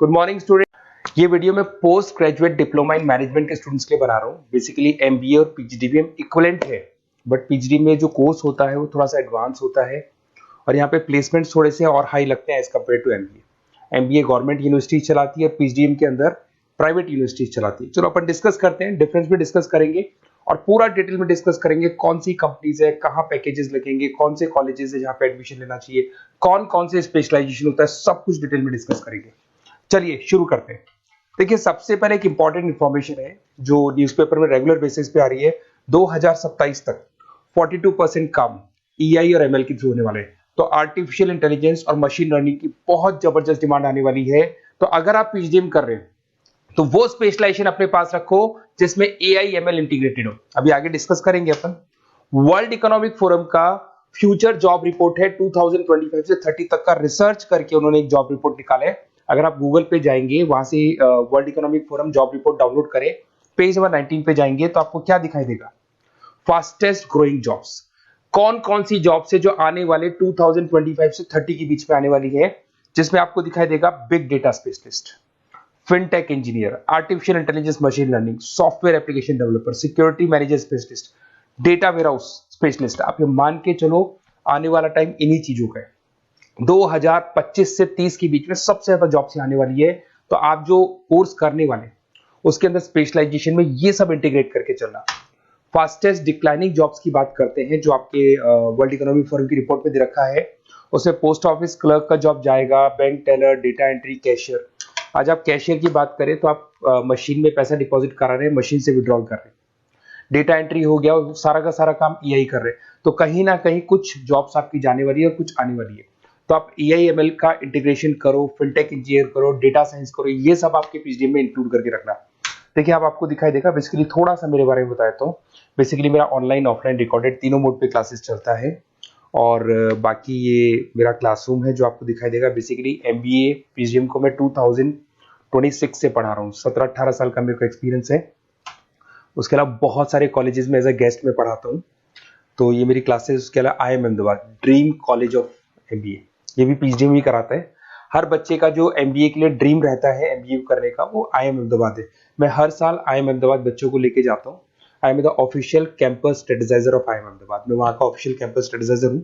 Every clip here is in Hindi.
Good morning student. ये वीडियो मैं post graduate diploma in management के स्टूडेंट्स के लिए बना रहा हूँ। बेसिकली एमबीए और पीजीडीबीएम इक्विवेलेंट है, बट पीजीडी में जो कोर्स होता है वो थोड़ा सा एडवांस होता है और यहाँ पे प्लेसमेंट्स थोड़े से और हाई लगते हैं as compare to MBA. MBA government university चलाती है, पीजीडीएम के अंदर प्राइवेट यूनिवर्सिटी चलाती है। चलो अपन डिस्कस करते हैं, डिफरेंस भी डिस्कस करेंगे और पूरा डिटेल में डिस्कस करेंगे कौन सी कंपनीज है, कहाँ पैकेजेस लगेंगे, कौन से कॉलेजेस है जहाँ पे एडमिशन लेना चाहिए, कौन कौन से स्पेशलाइजेशन होता है, सब कुछ डिटेल में डिस्कस करेंगे। चलिए शुरू करते हैं। देखिए सबसे पहले एक इंपॉर्टेंट इंफॉर्मेशन है जो न्यूज़पेपर में रेगुलर बेसिस पे आ रही है। 2027 तक 42% काम ईआई और एमएल के थ्रू होने वाले हैं। तो आर्टिफिशियल इंटेलिजेंस और मशीन लर्निंग की बहुत जबरदस्त डिमांड आने वाली है। तो अगर आप पीजीडीएम कर रहे हैं तो वो स्पेशलाइजेशन अपने पास रखो जिसमें एआई एमएल इंटीग्रेटेड हो। अभी आगे डिस्कस करेंगे अपन। वर्ल्ड इकोनॉमिक फोरम का फ्यूचर जॉब रिपोर्ट है 2025 से 30 तक का रिसर्च करके उन्होंने एक जॉब रिपोर्ट निकाला है। अगर आप गूगल पे जाएंगे, वहां से world economic forum job report download करें, पेज नंबर 19 पे जाएंगे तो आपको क्या दिखाई देगा? फास्टेस्ट ग्रोइंग जॉब्स, कौन कौन सी जॉब्स है जो आने वाले 2025 से 30 के बीच में आने वाली है, जिसमें आपको दिखाई देगा big data specialist, fintech engineer, artificial intelligence machine learning, software application developer, security manager specialist, data warehouse specialist. आप ये मान के चलो आने वाला टाइम इन्हीं चीजों का है। 2025 से 30 के बीच में सबसे ज्यादा जॉब्स आने वाली है। तो आप जो कोर्स करने वाले उसके अंदर स्पेशलाइजेशन में ये सब इंटीग्रेट करके चलना। फास्टेस्ट डिक्लाइनिंग जॉब्स की बात करते हैं जो आपके वर्ल्ड इकोनॉमिक फोरम की रिपोर्ट में दे रखा है। उसमें पोस्ट ऑफिस क्लर्क का जॉब जाएगा, bank teller, data entry, cashier. आज आप कैशियर की बात करें तो आप मशीन में पैसा डिपॉजिट करा रहे हैं, मशीन से विड्रॉल कर रहे हैं। डेटा एंट्री हो गया, सारा का सारा काम ईआई कर रहे हैं। तो कहीं ना कहीं कुछ जॉब्स आपकी जाने वाली है और कुछ आने वाली है। तो आप एआई एमएल का इंटीग्रेशन करो, फिनटेक इंजीनियर करो, डेटा साइंस करो, ये सब आपके पीजीडीएम में इंक्लूड करके रखना। देखिए अब आपको दिखाई देगा। बेसिकली थोड़ा सा मेरे बारे में बताया तो बेसिकली मेरा ऑनलाइन ऑफलाइन रिकॉर्डेड तीनों मोड पे क्लासेस चलता है और बाकी ये मेरा क्लासरूम है जो आपको दिखाई देगा। बेसिकली एमबीए पीजीडीएम को मैं 2026 से पढ़ा रहा हूँ। 17-18 साल का मेरे को एक्सपीरियंस है। उसके अलावा बहुत सारे कॉलेजेस में एज अ गेस्ट में पढ़ाता हूँ। तो ये मेरी क्लासेस, उसके अलावा IIM Ahmedabad dream college of MBA, ये भी पीजीडीएम ही कराता है। हर बच्चे का जो एमबीए के लिए ड्रीम रहता है एमबीए करने का, वो आईएम अहमदाबाद है। मैं हर साल आईएम अहमदाबाद बच्चों को लेके जाता हूँ। I am the official campus strategizer of IIM Ahmedabad. मैं वहाँ का ऑफिशियल कैंपस स्ट्रेटेजाइजर हूँ।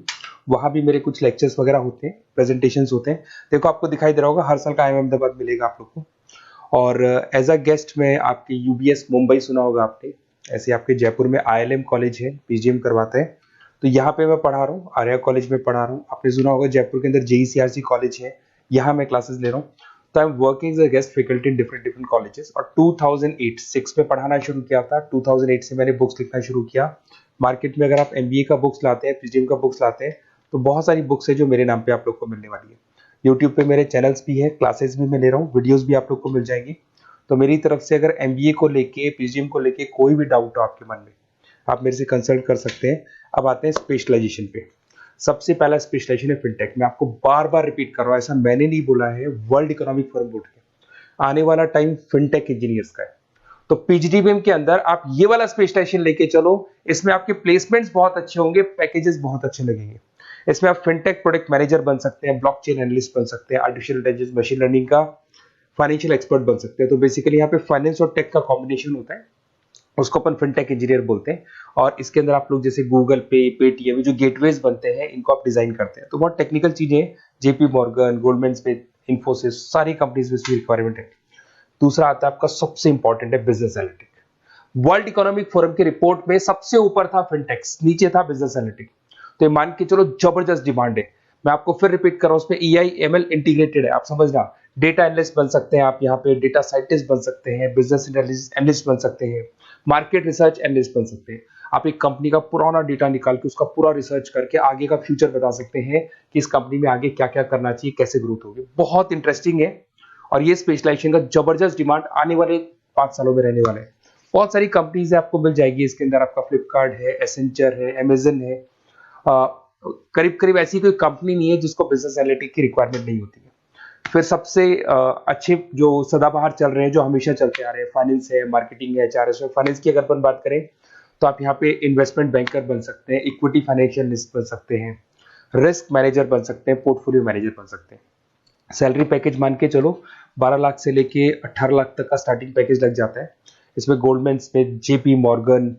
वहाँ भी मेरे कुछ लेक्चर्स वगैरह होते हैं, प्रेजेंटेशंस होते हैं। देखो आपको दिखाई दे रहा होगा, हर साल का आईएम अहमदाबाद मिलेगा आप लोग को। और एज अ गेस्ट में आपके यूबीएस मुंबई सुना होगा आपने, ऐसे आपके जयपुर में आईएलएम कॉलेज है, पीजीडीएम करवाते हैं। तो यहाँ पे मैं पढ़ा रहा हूँ, आर्या कॉलेज में पढ़ा रहा हूँ। आपने सुना होगा जयपुर के अंदर जेईसीआरसी कॉलेज है, यहाँ मैं क्लासेस ले रहा हूँ। तो I am working as a guest faculty in different different colleges. और 2008-6 में पढ़ाना शुरू किया था। 2008 से मैंने बुक्स लिखना शुरू किया। मार्केट में अगर आप एमबीए का बुक्स लाते हैं, पीजीडीएम का बुक्स लाते हैं, तो बहुत सारी बुक्स है जो मेरे नाम पे आप लोग को मिलने वाली है। यूट्यूब पे मेरे चैनल्स भी है, क्लासेस भी मैं ले रहा हूँ, वीडियोज भी आप लोग को मिल जाएंगी। तो मेरी तरफ से अगर एमबीए को लेके, पीजीडीएम को लेके कोई भी डाउट हो आपके मन में, आप मेरे से कंसल्ट कर सकते हैं। अब आते हैं स्पेशलाइजेशन पे। सबसे पहला स्पेशलाइजेशन है फिनटेक। मैं आपको बार बार रिपीट कर रहा हूं, ऐसा मैंने नहीं बोला है, वर्ल्ड इकोनॉमिक फोरम बोर्ड के। आने वाला टाइम फिनटेक इंजीनियर्स का है। तो पीजीडीबीएम के अंदर आप ये वाला स्पेशलाइजेशन लेके चलो। इसमें आपके प्लेसमेंट्स बहुत अच्छे होंगे, पैकेजेस बहुत अच्छे लगेंगे। इसमें आप फिनटेक प्रोडक्ट मैनेजर बन सकते हैं, ब्लॉकचेन एनालिस्ट बन सकते हैं, आर्टिफिशियल इंटेलिजेंस मशीन लर्निंग का फाइनेंशियल एक्सपर्ट बन सकते हैं। तो बेसिकली यहाँ पे फाइनेंस और टेक का कॉम्बिनेशन होता है, उसको अपन फिनटेक इंजीनियर बोलते हैं। और इसके अंदर आप लोग जैसे गूगल पे, पेटीएम, जो गेटवेज बनते हैं, इनको आप डिजाइन करते हैं। तो बहुत टेक्निकल चीजें हैं। JP Morgan, Goldman Smith, Infosys, सारी कंपनीज में इसकी रिक्वायरमेंट है। दूसरा आता है आपका सबसे इंपॉर्टेंट है business analytic. World economic forum की रिपोर्ट में सबसे ऊपर था फिनटेक्स, नीचे था बिजनेस एनालिटिक। तो ये मान के चलो जबरदस्त डिमांड है। मैं आपको फिर रिपीट कर रहा हूं, उसमें ईआई एमएल इंटीग्रेटेड है। आप समझना, डेटा एनालिस्ट बन सकते हैं आप, यहाँ पे डेटा साइंटिस्ट बन सकते हैं, बिजनेस एनालिस्ट बन सकते हैं, मार्केट रिसर्च एनालिस्ट बन सकते हैं। आप एक कंपनी का पुराना डेटा निकाल के उसका पूरा रिसर्च करके आगे का फ्यूचर बता सकते हैं कि इस कंपनी में आगे क्या क्या करना चाहिए, कैसे ग्रोथ होगी। बहुत इंटरेस्टिंग है और ये स्पेशलाइजेशन का जबरदस्त डिमांड आने वाले 5 सालों में रहने वाले हैं। बहुत सारी कंपनीज आपको मिल जाएगी इसके अंदर। आपका फ्लिपकार्ट है, एसेंचर है, अमेजन है। करीब करीब ऐसी कोई कंपनी नहीं है जिसको बिजनेस एनालिटिक की रिक्वायरमेंट नहीं होती है। फिर सबसे अच्छे जो सदाबहार चल रहे हैं, जो हमेशा चलते आ रहे हैं, फाइनेंस है, मार्केटिंग है, एचआर है। फाइनेंस की अगर अपन बात करें तो आप यहाँ पे इन्वेस्टमेंट बैंकर बन सकते हैं, इक्विटी फाइनेंशियल बन सकते हैं, रिस्क मैनेजर बन सकते हैं, पोर्टफोलियो मैनेजर बन सकते हैं। सैलरी पैकेज मान के चलो 12 लाख से लेके 18 लाख तक का स्टार्टिंग पैकेज लग जाता है। इसमें गोल्डमैन स्मिथ, जेपी मॉर्गन,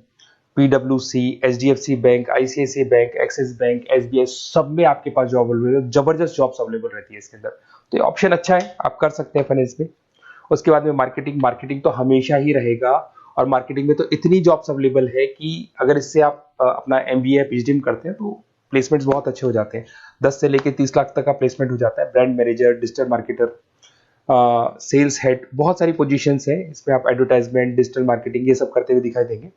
पीडब्ल्यूसी, HDFC bank, ICICI bank, Axis bank, SBI, सब में आपके पास जॉब अवेलेबल है। जबरदस्त जॉब्स अवेलेबल रहती है इसके अंदर, तो ये ऑप्शन अच्छा है, आप कर सकते हैं फाइनेंस में। उसके बाद में मार्केटिंग, मार्केटिंग तो हमेशा ही रहेगा, और मार्केटिंग में तो इतनी जॉब्स अवेलेबल है कि अगर इससे आप अपना एमबीए या पीएचडी करते हैं तो प्लेसमेंट्स बहुत अच्छे हो जाते हैं। 10 से लेके 30 लाख तक का प्लेसमेंट हो जाता है। Brand manager, digital marketer, sales head, बहुत सारी पोजीशंस है इसमें। आप एडवर्टाइजमेंट, डिजिटल मार्केटिंग ये सब करते हुए दिखाई देंगे।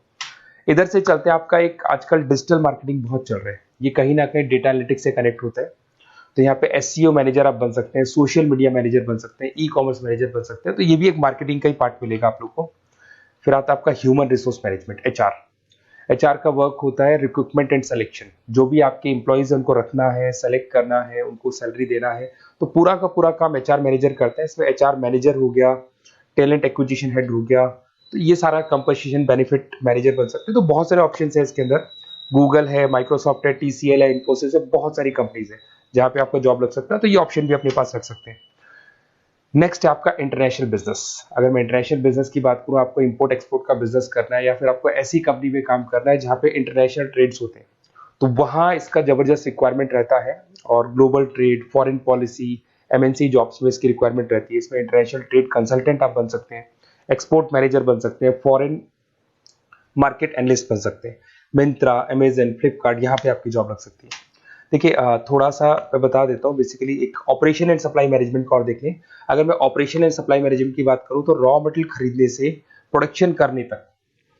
इधर से चलते हैं, आपका एक आजकल डिजिटल मार्केटिंग बहुत चल रहा है, ये कहीं ना कहीं डेटा एनालिटिक्स से कनेक्ट होता है। तो यहाँ पे एसईओ मैनेजर आप बन सकते हैं, सोशल मीडिया मैनेजर बन सकते हैं, ई कॉमर्स मैनेजर बन सकते हैं, तो ये भी एक मार्केटिंग का ही पार्ट मिलेगा आप लोग को। फिर आता है आपका human resource management, HR. HR का वर्क होता है रिक्रूटमेंट एंड सिलेक्शन। जो भी आपके एम्प्लॉइज उनको रखना है, सेलेक्ट करना है, उनको सैलरी देना है, तो पूरा का पूरा काम एचआर मैनेजर करता है। इसमें एचआर मैनेजर हो गया, टैलेंट एक्विजिशन हेड हो गया, तो ये सारा कंपनसेशन बेनिफिट मैनेजर बन सकते हैं। तो बहुत सारे ऑप्शन है इसके अंदर। गूगल है, माइक्रोसॉफ्ट है, टीसीएल है, इन्फोसिस है, बहुत सारी कंपनीज है जहाँ पे आपका जॉब लग सकता है, तो ये ऑप्शन भी अपने पास रख सकते हैं। नेक्स्ट है आपका इंटरनेशनल बिजनेस। अगर मैं इंटरनेशनल बिजनेस की बात करूं, आपको इंपोर्ट एक्सपोर्ट का बिजनेस करना है, या फिर आपको ऐसी कंपनी में काम करना है जहां पे इंटरनेशनल ट्रेड्स होते हैं, तो वहां इसका जबरदस्त रिक्वायरमेंट रहता है। और global trade, foreign policy, MNC jobs में इसकी रिक्वायरमेंट रहती है। इसमें इंटरनेशनल ट्रेड कंसल्टेंट आप बन सकते हैं, एक्सपोर्ट मैनेजर बन सकते हैं, फॉरेन मार्केट एनालिस्ट बन सकते हैं। मिंत्रा, अमेजन, फ्लिपकार्ट, यहाँ पे आपकी जॉब लग सकती है। देखिए थोड़ा सा मैं बता देता हूँ। बेसिकली एक ऑपरेशन एंड सप्लाई मैनेजमेंट का और देख लें। अगर मैं ऑपरेशन एंड सप्लाई मैनेजमेंट की बात करूँ, तो रॉ मटेरियल खरीदने से प्रोडक्शन करने तक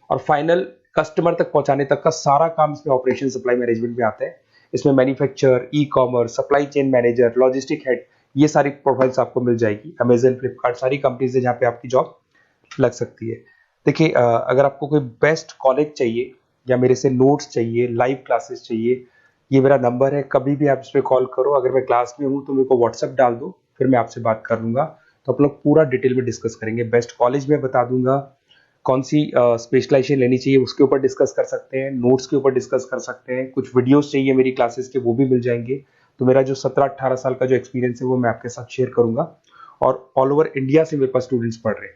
और फाइनल कस्टमर तक पहुंचाने तक का सारा काम इसमें ऑपरेशन सप्लाई मैनेजमेंट में आता है। इसमें manufacture, e commerce, supply chain manager, logistic head, ये सारी प्रोफाइल्स आपको मिल जाएगी। अमेजन, फ्लिपकार्ट, सारी कंपनीज है जहाँ पे आपकी जॉब लग सकती है। देखिए अगर आपको कोई बेस्ट कॉलेज चाहिए, या मेरे से नोट्स चाहिए, लाइव क्लासेस चाहिए, ये मेरा नंबर है, कभी भी आप इस पर कॉल करो। अगर मैं क्लास में हूँ तो मेरे को व्हाट्सएप डाल दो, फिर मैं आपसे बात कर लूंगा। तो आप लोग पूरा डिटेल में डिस्कस करेंगे। बेस्ट कॉलेज में बता दूंगा, कौन सी स्पेशलाइजेशन लेनी चाहिए उसके ऊपर डिस्कस कर सकते हैं, नोट्स के ऊपर डिस्कस कर सकते हैं, कुछ वीडियोस चाहिए मेरी क्लासेस के वो भी मिल जाएंगे। तो मेरा जो 17-18 साल का जो एक्सपीरियंस है वो मैं आपके साथ शेयर करूंगा। और ऑल ओवर इंडिया से मेरे पास स्टूडेंट्स पढ़ रहे हैं,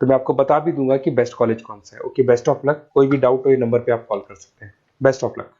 तो मैं आपको बता भी दूंगा कि बेस्ट कॉलेज कौन सा है। Okay, best of luck. कोई भी डाउट हो ये नंबर पे आप कॉल कर सकते हैं। Best of luck.